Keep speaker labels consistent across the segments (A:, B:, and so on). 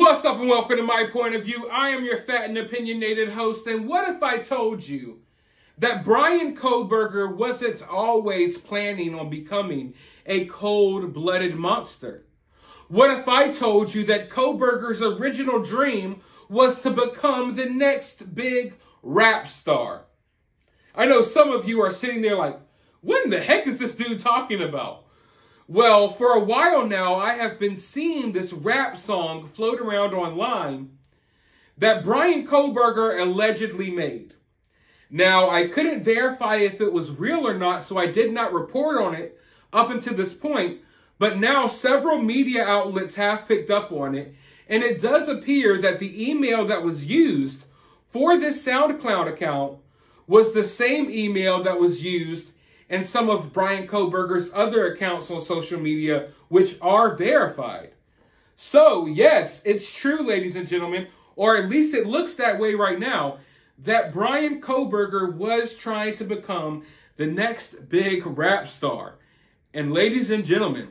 A: What's up and welcome to My Point of View. I am your fat and opinionated host, and what if I told you that Bryan Kohberger wasn't always planning on becoming a cold-blooded monster? What if I told you that Kohberger's original dream was to become the next big rap star? I know some of you are sitting there like, what in the heck is this dude talking about? Well, for a while now, I have been seeing this rap song float around online that Bryan Kohberger allegedly made. Now, I couldn't verify if it was real or not, so I did not report on it up until this point, but now several media outlets have picked up on it, and it does appear that the email that was used for this SoundCloud account was the same email that was used and some of Bryan Kohberger's other accounts on social media, which are verified. So, yes, it's true, ladies and gentlemen, or at least it looks that way right now, that Bryan Kohberger was trying to become the next big rap star. And ladies and gentlemen,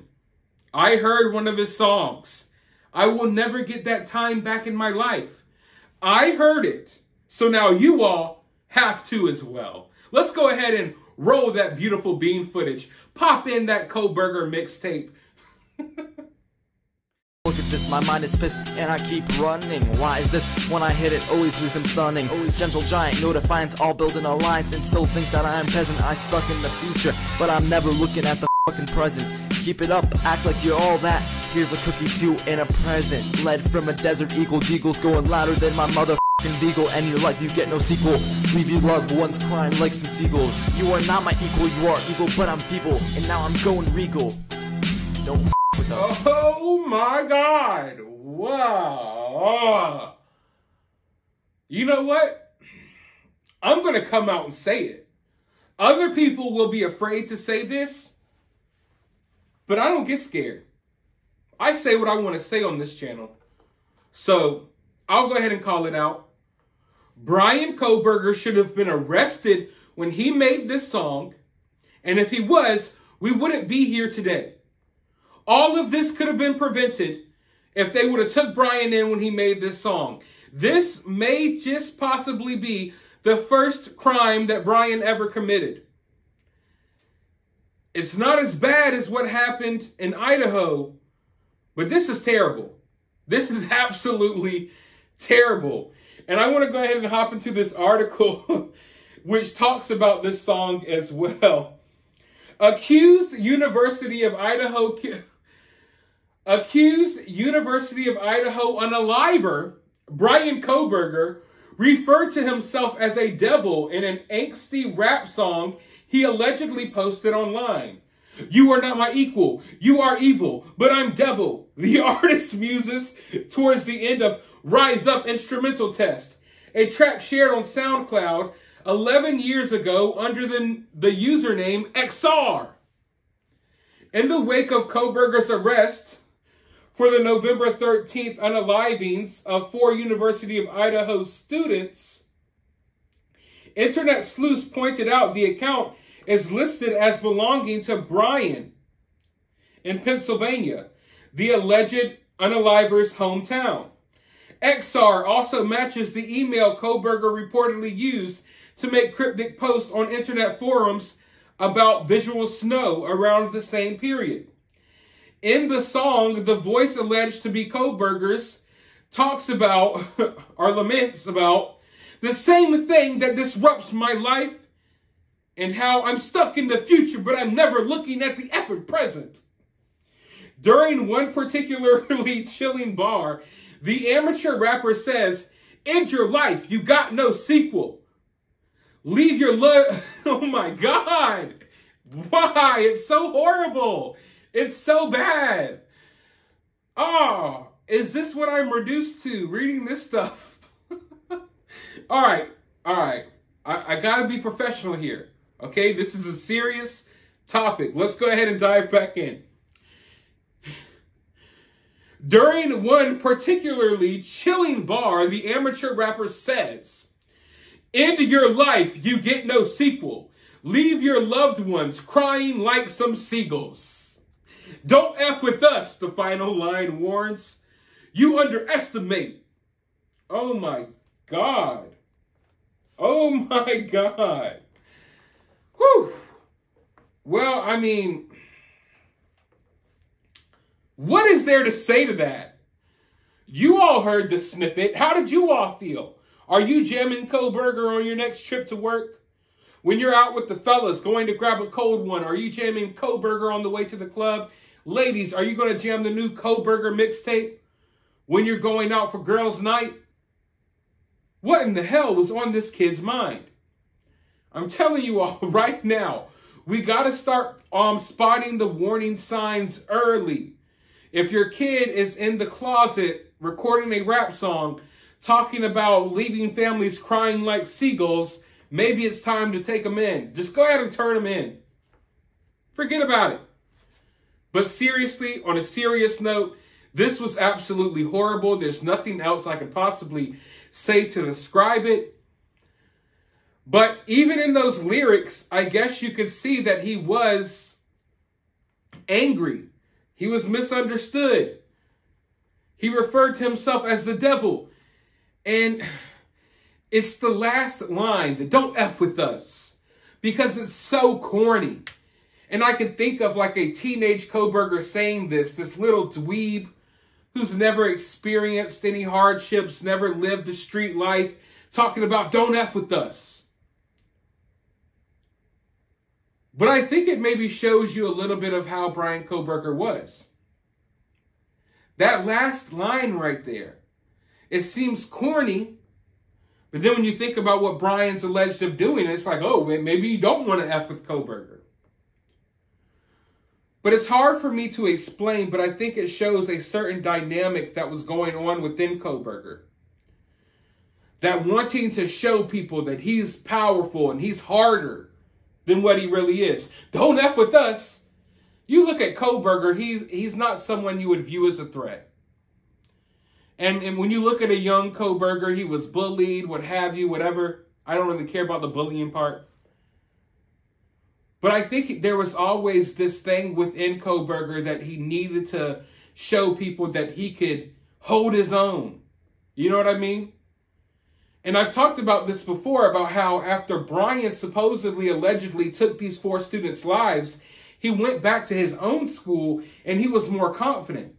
A: I heard one of his songs. I will never get that time back in my life. I heard it. So now you all have to as well. Let's go ahead and roll that beautiful bean footage. Pop in that Kohberger mixtape.
B: Look at this, my mind is pissed and I keep running. Why is this? When I hit it, always leave them stunning. Always gentle giant, no defiance, all build an alliance and still think that I am peasant. I stuck in the future, but I'm never looking at the fucking present. Keep it up, act like you're all that. Here's a cookie too and a present. Led from a desert eagle, deagles going louder than my motherfucking beagle. And your life, you get no sequel. Leave your loved ones crying like some seagulls. You are not my equal, you are evil, but I'm feeble. And now I'm going regal. Don't with us.
A: Oh my God. Wow. You know what? I'm going to come out and say it. Other people will be afraid to say this, but I don't get scared. I say what I want to say on this channel. So I'll go ahead and call it out. Bryan Kohberger should have been arrested when he made this song. And if he was, we wouldn't be here today. All of this could have been prevented if they would have took Bryan in when he made this song. This may just possibly be the first crime that Bryan ever committed. It's not as bad as what happened in Idaho, but this is terrible. This is absolutely terrible. And I want to go ahead and hop into this article which talks about this song as well. Accused University of Idaho unaliver Bryan Kohberger referred to himself as a devil in an angsty rap song he allegedly posted online. You are not my equal. You are evil, but I'm devil. The artist muses towards the end of Rise Up instrumental test, a track shared on SoundCloud 11 years ago under the username XR. In the wake of Kohberger's arrest for the November 13th unalivings of 4 University of Idaho students, internet sleuths pointed out the account is listed as belonging to Bryan in Pennsylvania, the alleged unaliver's hometown. XR also matches the email Kohberger reportedly used to make cryptic posts on internet forums about visual snow around the same period. In the song, the voice alleged to be Kohberger's talks about, or laments about, the same thing that disrupts my life and how I'm stuck in the future, but I'm never looking at the epic present. During one particularly chilling bar, the amateur rapper says, "End your life, you got no sequel. Leave your love." Oh my God. Why? It's so horrible. It's so bad. Oh, is this what I'm reduced to reading this stuff? All right. I gotta be professional here. Okay, this is a serious topic. Let's go ahead and dive back in. During one particularly chilling bar, the amateur rapper says, "End your life, you get no sequel. Leave your loved ones crying like some seagulls. Don't F with us," the final line warns. You underestimate. Oh my God. Oh my God. Whew. Well, I mean, what is there to say to that? You all heard the snippet. How did you all feel? Are you jamming Kohberger on your next trip to work? When you're out with the fellas going to grab a cold one, are you jamming Kohberger on the way to the club? Ladies, are you going to jam the new Kohberger mixtape when you're going out for girls' night? What in the hell was on this kid's mind? I'm telling you all right now, we got to start spotting the warning signs early. If your kid is in the closet recording a rap song talking about leaving families crying like seagulls, maybe it's time to take them in. Just go ahead and turn them in. Forget about it. But seriously, on a serious note, this was absolutely horrible. There's nothing else I could possibly say to describe it. But even in those lyrics, I guess you could see that he was angry. He was misunderstood. He referred to himself as the devil. And it's the last line, the "don't F with us," because it's so corny. And I can think of like a teenage Kohberger saying this little dweeb who's never experienced any hardships, never lived a street life, talking about "don't F with us." But I think it maybe shows you a little bit of how Bryan Kohberger was. That last line right there, it seems corny, but then when you think about what Bryan's alleged of doing, it's like, oh, maybe you don't want to F with Kohberger. But it's hard for me to explain, but I think it shows a certain dynamic that was going on within Kohberger. That wanting to show people that he's powerful and he's harder than what he really is. Don't F with us. You look at Kohberger, he's not someone you would view as a threat. And when you look at a young Kohberger, he was bullied, what have you, whatever. I don't really care about the bullying part. But I think there was always this thing within Kohberger that he needed to show people that he could hold his own. You know what I mean? And I've talked about this before, about how after Bryan supposedly, allegedly took these 4 students' lives, he went back to his own school and he was more confident.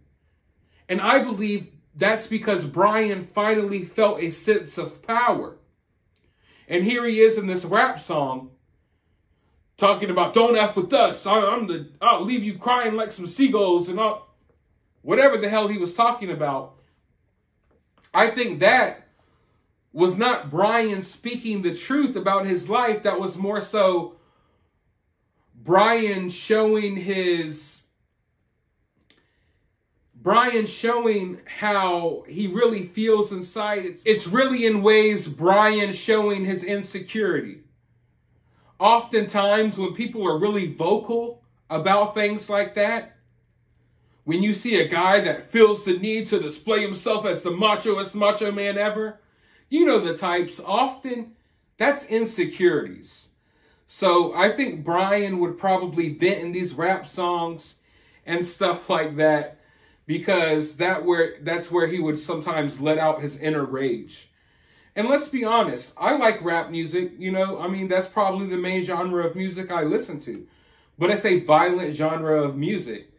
A: And I believe that's because Bryan finally felt a sense of power. And here he is in this rap song talking about "don't F with us. I'll leave you crying like some seagulls," and whatever the hell he was talking about. I think that was not Bryan speaking the truth about his life. That was more so Bryan showing how he really feels inside. It's really in ways Bryan showing his insecurity. Oftentimes when people are really vocal about things like that, when you see a guy that feels the need to display himself as the machoest macho man ever, you know the types, often that's insecurities. So I think Bryan would probably vent in these rap songs and stuff like that, because that's where he would sometimes let out his inner rage. And let's be honest, I like rap music, you know, I mean, that's probably the main genre of music I listen to. But it's a violent genre of music.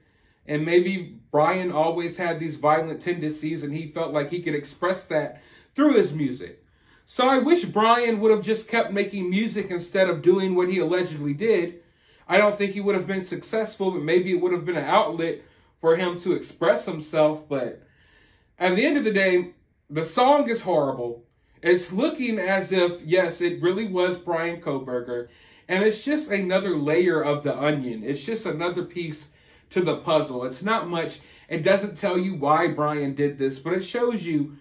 A: And maybe Bryan always had these violent tendencies and he felt like he could express that through his music. So I wish Bryan would have just kept making music instead of doing what he allegedly did. I don't think he would have been successful, but maybe it would have been an outlet for him to express himself. But at the end of the day, the song is horrible. It's looking as if, yes, it really was Bryan Kohberger. And it's just another layer of the onion. It's just another piece to the puzzle. It's not much. It doesn't tell you why Bryan did this, but it shows you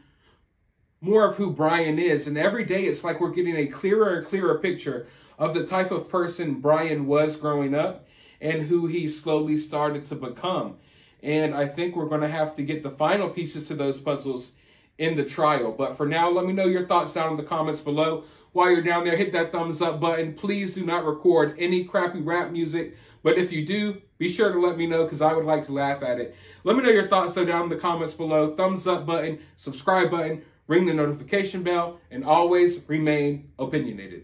A: more of who Bryan is. And every day it's like we're getting a clearer and clearer picture of the type of person Bryan was growing up and who he slowly started to become. And I think we're going to have to get the final pieces to those puzzles in the trial. But for now, let me know your thoughts down in the comments below. while you're down there, hit that thumbs up button. Please do not record any crappy rap music. But if you do, be sure to let me know because I would like to laugh at it. Let me know your thoughts, though, down in the comments below. Thumbs up button, subscribe button, ring the notification bell, and always remain opinionated.